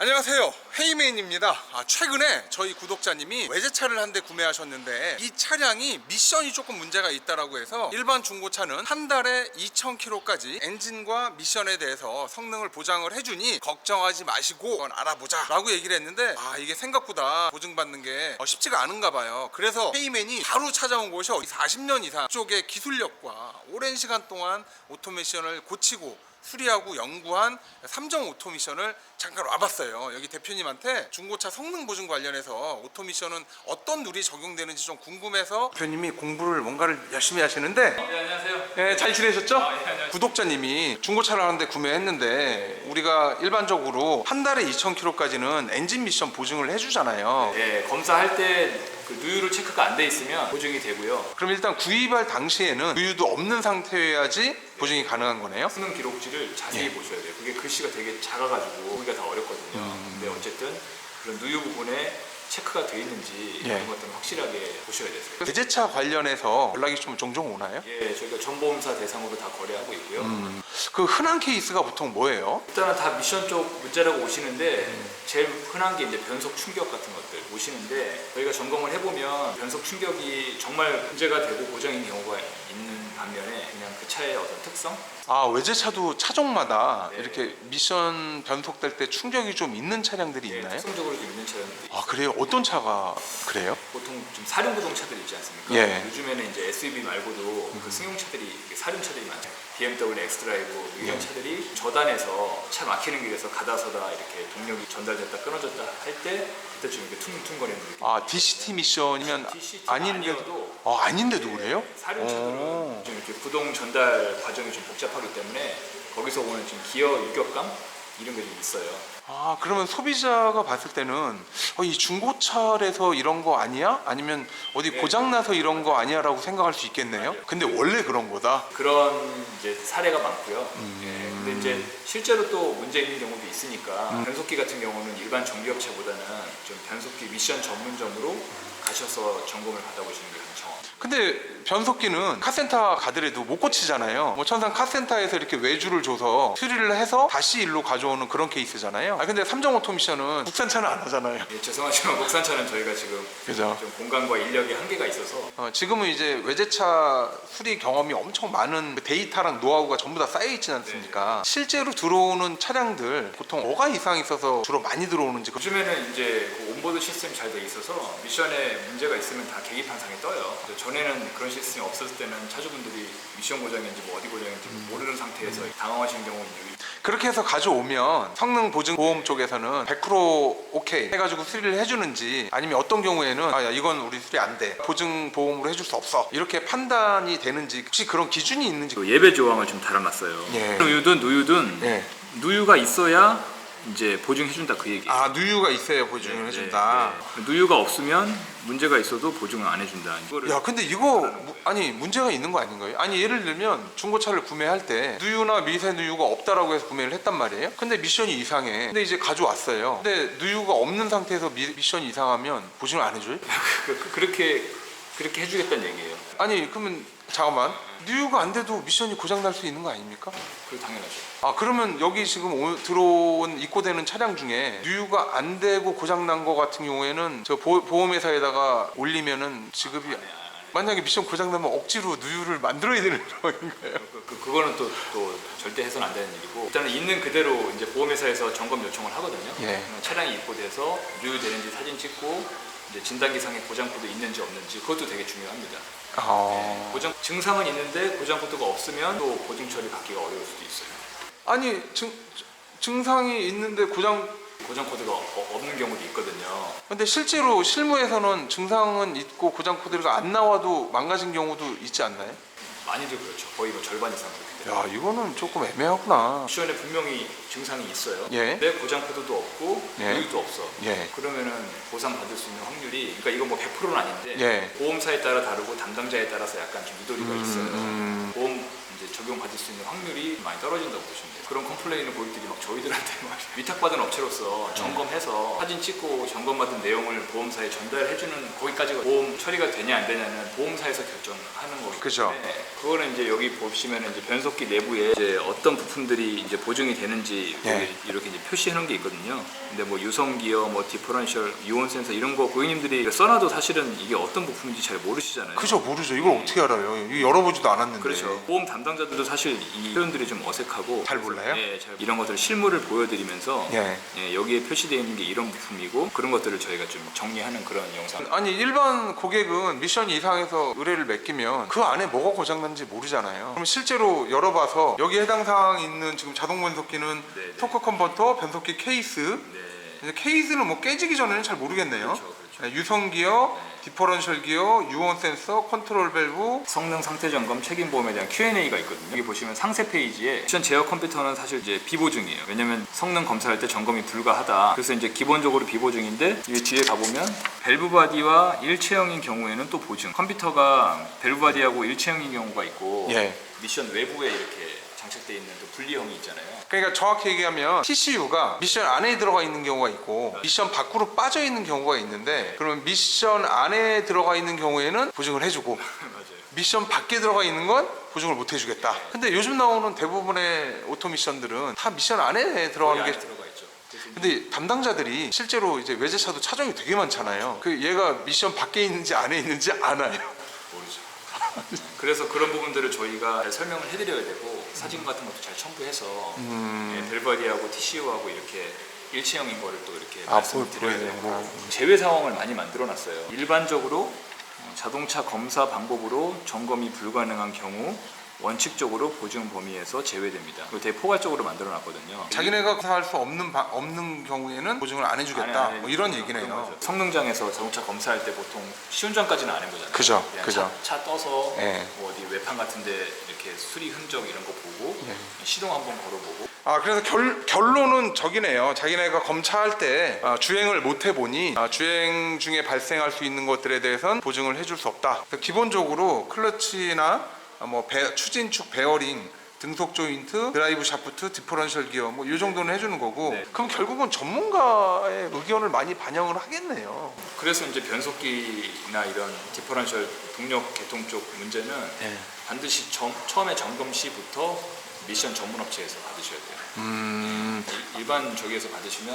안녕하세요, 헤이맨입니다. 최근에 저희 구독자님이 외제차를 한 대 구매하셨는데 이 차량이 미션이 조금 문제가 있다라고 해서 일반 중고차는 한 달에 2,000km까지 엔진과 미션에 대해서 성능을 보장을 해주니 걱정하지 마시고 그건 알아보자 라고 얘기를 했는데 이게 생각보다 보증받는 게 쉽지가 않은가 봐요. 그래서 헤이맨이 바로 찾아온 곳이 40년 이상 쪽의 기술력과 오랜 시간 동안 오토미션을 고치고 수리하고 연구한 삼정 오토미션을 잠깐 와봤어요. 여기 대표님한테 중고차 성능 보증 관련해서 오토미션은 어떤 룰이 적용되는지 좀 궁금해서 대표님이 공부를 뭔가를 열심히 하시는데 네, 안녕하세요. 네, 잘 지내셨죠? 네, 안녕하세요. 구독자님이 중고차를 하는데 구매했는데 우리가 일반적으로 한 달에 2,000km까지는 엔진 미션 보증을 해주잖아요. 네, 검사할 때 그 누유를 체크가 안 돼 있으면 보증이 되고요. 그럼 일단 구입할 당시에는 누유도 없는 상태여야지 보증이 가능한 거네요? 성능 기록지를 자세히 보셔야 돼요. 그게 글씨가 되게 작아가지고 보기가 다 어렵거든요. 근데 어쨌든 그런 누유 부분에 체크가 돼 있는지 그런 것들은 확실하게 보셔야 되세요. 외제차 관련해서 연락이 좀 종종 오나요? 예, 저희가 전보험사 대상으로 다 거래하고 있고요. 그 흔한 케이스가 보통 뭐예요? 일단은 다 미션 쪽 문제라고 오시는데 제일 흔한 게 이제 변속 충격 같은 것들 오시는데 저희가 점검을 해보면 변속 충격이 정말 문제가 되고 고장인 경우가 있는 반면에 그냥 그 차의 어떤 특성? 외제차도 차종마다 네. 이렇게 미션 변속될 때 충격이 좀 있는 차량들이 예, 있나요? 특성적으로 좀 있는 차량들이 있어요. 그래요? 어떤 차가 그래요? 보통 좀 사륜구동 차들 있지 않습니까? 예. 요즘에는 이제 SUV 말고도 그 승용차들이 사륜차들이 많죠. BMW 엑스드라이브 이런 차들이 저단에서 차 막히는 길에서 가다서다 이렇게 동력이 전달됐다 끊어졌다 할 때 그때쯤 이렇게 퉁퉁거리는 느낌. DCT 미션이면 DCT가 아닌데도 아니어도 아닌데도 그래요? 사륜차들은 좀 이렇게 구동 전달 과정이 좀 복잡하기 때문에 거기서 오는 좀 기어 유격감 이런 게 좀 있어요. 그러면 소비자가 봤을 때는 이 중고차에서 이런 거 아니야? 아니면 어디 고장나서 이런 거 아니야? 라고 생각할 수 있겠네요. 맞아요. 근데 원래 그런 거다. 그런 이제 사례가 많고요. 근데 이제 실제로 또 문제 있는 경우도 있으니까 변속기 같은 경우는 일반 정비업체보다는 좀 변속기 미션 전문점으로 가셔서 점검을 받아보시는 게 가장 근데 변속기는 카센터 가더라도 못 고치잖아요. 천상 카센터에서 이렇게 외주를 줘서 수리를 해서 다시 일로 가져오는 그런 케이스잖아요. 근데 삼정 오토미션은 국산차는 안 하잖아요. 예, 죄송하지만 국산차는 저희가 지금 그죠? 좀 공간과 인력의 한계가 있어서 지금은 이제 외제차 수리 경험이 엄청 많은 데이터랑 노하우가 전부 다 쌓여 있지 않습니까? 실제로 들어오는 차량들 보통 뭐가 이상이 있어서 주로 많이 들어오는지. 요즘에는 이제 그 온보드 시스템이 잘 돼 있어서 미션에 문제가 있으면 다 계기판상에 떠요. 전에는 그런 시스템이 없었을 때는 차주분들이 미션 고장인지 뭐 어디 고장인지 모르는 상태에서 당황하시는 경우는 그렇게 해서 가져오면 성능 보증 보험 쪽에서는 100% 오케이 해가지고 수리를 해주는지, 아니면 어떤 경우에는 야, 이건 우리 수리 안 돼, 보증 보험으로 해줄 수 없어, 이렇게 판단이 되는지, 혹시 그런 기준이 있는지. 예배 조항을 좀 달아놨어요. 예. 누유든 누유든 예. 누유가 있어야 이제 보증해준다 그 얘기예요. 누유가 있어야 보증을 해준다. 네. 누유가 없으면 문제가 있어도 보증을 안 해준다. 야, 근데 이거 문제가 있는 거 아닌가요? 예를 들면 중고차를 구매할 때 누유나 미세 누유가 없다라고 해서 구매를 했단 말이에요. 근데 미션이 이상해. 근데 이제 가져왔어요. 근데 누유가 없는 상태에서 미션이 이상하면 보증을 안 해줘요? 그렇게 해주겠다는 얘기예요. 그러면 잠깐만, 누유가 안 돼도 미션이 고장 날 수 있는 거 아닙니까? 그 당연하죠. 그러면 여기 지금 들어온 입고되는 차량 중에 누유가 안 되고 고장 난 거 같은 경우에는 저 보험회사에다가 올리면은 지급이 만약에 미션 고장 나면 억지로 누유를 만들어야 되는 상황인가요? 그거는 또 절대 해서는 안 되는 일이고, 일단은 있는 그대로 이제 보험회사에서 점검 요청을 하거든요. 예. 차량이 입고돼서 누유되는지 사진 찍고 이제 진단기상에 고장 코드 있는지 없는지 그것도 되게 중요합니다. 고장 증상은 있는데 고장 코드가 없으면 또 보증 처리 받기가 어려울 수도 있어요. 증상이 있는데 고장 코드가 없는 경우도 있거든요. 근데 실제로 실무에서는 증상은 있고 고장 코드가 안 나와도 망가진 경우도 있지 않나요? 많이들 그렇죠. 거의 절반 이상 그렇게 돼요. 야, 이거는 조금 애매하구나. 미션에 분명히 증상이 있어요. 예. 근데 고장 코드도 없고 예. 누유도 없어. 예. 그러면은 보상 받을 수 있는 확률이, 그러니까 이거 뭐 100%는 아닌데 예. 보험사에 따라 다르고 담당자에 따라서 약간 좀 미도리가 있어요. 보험 이제 적용받을 수 있는 확률이 많이 떨어진다고 보시면 돼요. 그런 컴플레인을 고객들이 막 저희들한테 막 위탁받은 업체로서 점검해서 사진 찍고 점검받은 내용을 보험사에 전달해주는 거기까지가 보험 처리가 되냐 안 되냐는 보험사에서 결정하는 거기 그죠. 때문에 그거는 이제 여기 보시면은 이제 변속기 내부에 이제 어떤 부품들이 이제 보증이 되는지 예. 이렇게 이제 표시해 놓은 게 있거든요. 근데 뭐 유성 기어, 뭐 디퍼런셜, 유온 센서 이런 거 고객님들이 써놔도 사실은 이게 어떤 부품인지 잘 모르시잖아요. 그죠, 모르죠. 이걸 어떻게 알아요? 이거 열어보지도 않았는데. 그렇죠. 보험 담당자들도 사실 이 표현들이 좀 어색하고 잘 몰라요? 예, 이런 것들 실물을 보여드리면서 예. 예, 여기에 표시되어 있는 게 이런 부품이고 그런 것들을 저희가 좀 정리하는 그런 영상. 아니 일반 고객은 미션 이상에서 의뢰를 맡기면 그 안에 뭐가 고장난지 모르잖아요. 그럼 실제로 열어봐서 여기 해당 사항 있는 지금 자동 변속기는 네네. 토크 컨버터, 변속기 케이스. 네. 이제 케이스는 뭐 깨지기 전에는 잘 모르겠네요. 그렇죠, 그렇죠. 네, 유성 기어, 디퍼런셜 기어, 유온 센서, 컨트롤 밸브. 성능 상태 점검 책임 보험에 대한 Q&A가 있거든요. 여기 보시면 상세 페이지에 미션 제어 컴퓨터는 사실 이제 비보증이에요. 왜냐면 성능 검사할 때 점검이 불가하다. 그래서 이제 기본적으로 비보증인데 이 뒤에 가보면 밸브 바디와 일체형인 경우에는 또 보증. 컴퓨터가 밸브 바디하고 일체형인 경우가 있고 예. 미션 외부에 이렇게 장착되어 있는 또 분리형이 있잖아요. 그러니까 정확히 얘기하면 TCU가 미션 안에 들어가 있는 경우가 있고 미션 밖으로 빠져 있는 경우가 있는데 그러면 미션 안에 들어가 있는 경우에는 보증을 해주고 맞아요. 미션 밖에 들어가 있는 건 보증을 못 해주겠다. 근데 요즘 나오는 대부분의 오토 미션들은 다 미션 안에 들어가는 거기 게. 안에 들어가 있죠. 그래서 근데 담당자들이 실제로 이제 외제차도 차종이 되게 많잖아요. 그 얘가 미션 밖에 있는지 안에 있는지 아나요? 모르죠. 그래서 그런 부분들을 저희가 잘 설명을 해드려야 되고 사진 같은 것도 잘 첨부해서 예, 벨바디하고 TCU하고 이렇게 일체형인 거를 또 이렇게 말씀을 드려야 되고 제외 상황을 많이 만들어놨어요. 일반적으로 자동차 검사 방법으로 점검이 불가능한 경우 원칙적으로 보증 범위에서 제외됩니다. 이거 되게 포괄적으로 만들어놨거든요. 자기네가 검사할 수 없는 경우에는 보증을 안 해주겠다. 뭐 이런 얘기네요. 성능장에서 자동차 검사할 때 보통 시운전까지는 안 해보잖아요. 그죠, 그냥 그죠. 차 떠서 예. 뭐 어디 외판 같은데 이렇게 수리 흔적 이런 거 보고 시동 한번 걸어보고. 아 그래서 결론은 저기네요. 자기네가 검차할 때 주행을 못 해보니 주행 중에 발생할 수 있는 것들에 대해서는 보증을 해줄 수 없다. 그래서 기본적으로 클러치나 뭐 추진축 베어링, 등속 조인트, 드라이브 샤프트, 디퍼런셜 기어 뭐 이 정도는 해주는 거고. 네. 그럼 결국은 전문가의 의견을 많이 반영을 하겠네요. 그래서 이제 변속기나 이런 디퍼런셜 동력 개통 쪽 문제는 네. 반드시 처음에 점검 시부터 미션 전문 업체에서 받으셔야 돼요. 일반 저기에서 받으시면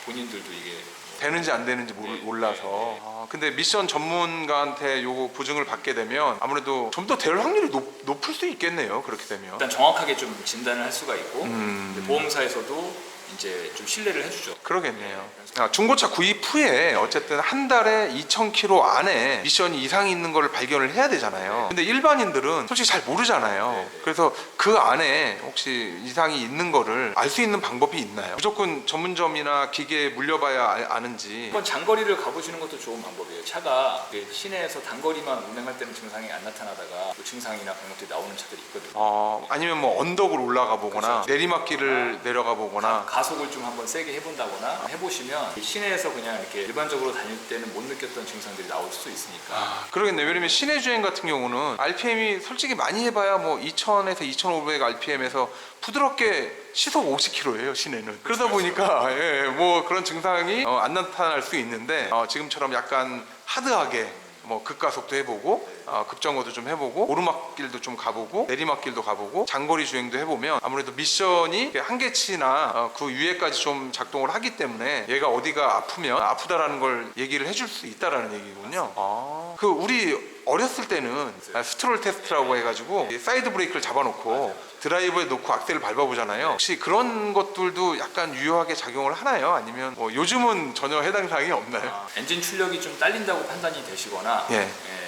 본인들도 이게 되는지 안 되는지 몰라서. 근데 미션 전문가한테 요거 보증을 받게 되면 아무래도 좀 더 될 확률이 높을 수 있겠네요. 그렇게 되면. 일단 정확하게 좀 진단을 할 수가 있고 근데 보험사에서도 이제 좀 신뢰를 해주죠. 그러겠네요. 중고차 구입 후에 어쨌든 한 달에 2,000km 안에 미션이 이상이 있는 걸 발견을 해야 되잖아요. 근데 일반인들은 솔직히 잘 모르잖아요. 그래서 그 안에 혹시 이상이 있는 거를 알 수 있는 방법이 있나요? 무조건 전문점이나 기계에 물려봐야 아는지. 한번 장거리를 가보시는 것도 좋은 방법이에요. 차가 시내에서 단거리만 운행할 때는 증상이 안 나타나다가 그 증상이나 그런 것들이 나오는 차들이 있거든요. 아니면 뭐 언덕을 올라가 보거나 그렇죠. 내리막길을 내려가 보거나 가속을 좀 한번 세게 해본다거나 해보시면 시내에서 그냥 이렇게 일반적으로 다닐 때는 못 느꼈던 증상들이 나올 수 있으니까. 그러겠네요. 왜냐면 시내 주행 같은 경우는 RPM이 솔직히 많이 해봐야 뭐 2000에서 2500 RPM에서 부드럽게 시속 50km예요 시내는. 그러다 보니까 뭐 그런 증상이 안 나타날 수 있는데 지금처럼 약간 하드하게 뭐 급가속도 해보고 급정거도 좀 해보고 오르막길도 좀 가보고 내리막길도 가보고 장거리 주행도 해보면 아무래도 미션이 한계치나 그 위에까지 좀 작동을 하기 때문에 얘가 어디가 아프면 아프다라는 걸 얘기를 해줄 수 있다라는 얘기군요. 그 우리 어렸을 때는 스트롤 테스트라고 해가지고 사이드 브레이크를 잡아놓고 드라이브에 놓고 악셀을 밟아보잖아요. 혹시 그런 것들도 약간 유효하게 작용을 하나요? 아니면 뭐 요즘은 전혀 해당 사항이 없나요? 엔진 출력이 좀 딸린다고 판단이 되시거나 예.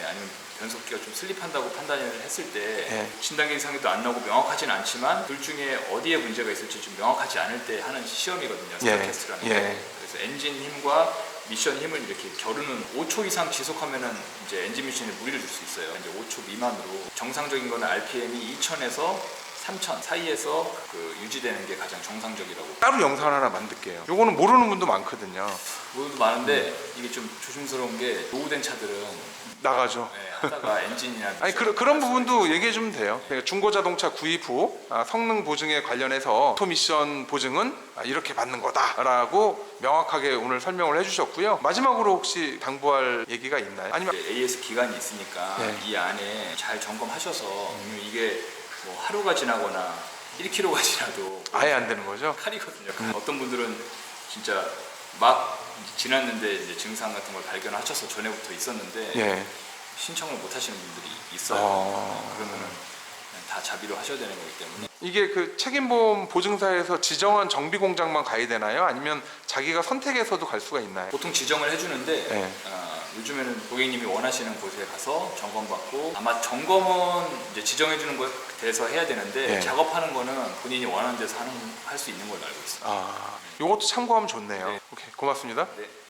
아니면 변속기가 좀 슬립한다고 판단을 했을 때 예. 진단기 이상도 안 나오고 명확하진 않지만 둘 중에 어디에 문제가 있을지 좀 명확하지 않을 때 하는 시험이거든요. 스타 테스트라는 게. 그래서 엔진 힘과 미션 힘을 이렇게 겨루는 5초 이상 지속하면은 이제 엔진 미션에 무리를 줄 수 있어요. 이제 5초 미만으로 정상적인 거는 RPM이 2000에서 3천 사이에서 그 유지되는 게 가장 정상적이라고. 따로 영상을 하나 만들게요. 요거는 모르는 분도 많거든요. 모두 많은데 이게 좀 조심스러운 게 노후된 차들은 나가죠. 하다가 엔진이나 아니 그런 부분도 얘기해 주면 돼요. 그러니까 중고 자동차 구입 후 성능 보증에 관련해서 오토미션 보증은 이렇게 받는 거다라고 명확하게 오늘 설명을 해주셨고요. 마지막으로 혹시 당부할 얘기가 있나요? 아니면 AS 기간이 있으니까 네. 이 안에 잘 점검하셔서 이게 뭐 하루가 지나거나 1km가 지나도 아예 안 되는 거죠? 칼이거든요. 어떤 분들은 진짜 막 지났는데 이제 증상 같은 걸 발견하셔서 전에부터 있었는데 예. 신청을 못 하시는 분들이 있어요. 그러면은 그냥 다 자비로 하셔야 되는 거기 때문에. 이게 그 책임보험 보증사에서 지정한 정비 공장만 가야 되나요? 아니면 자기가 선택해서도 갈 수가 있나요? 보통 지정을 해주는데 네. 요즘에는 고객님이 원하시는 곳에 가서 점검받고 아마 점검은 이제 지정해주는 거에 대해서 해야 되는데 네. 작업하는 거는 본인이 원하는 데서 할 수 있는 걸로 알고 있습니다. 요것도 참고하면 좋네요. 네. 오케이, 고맙습니다. 네.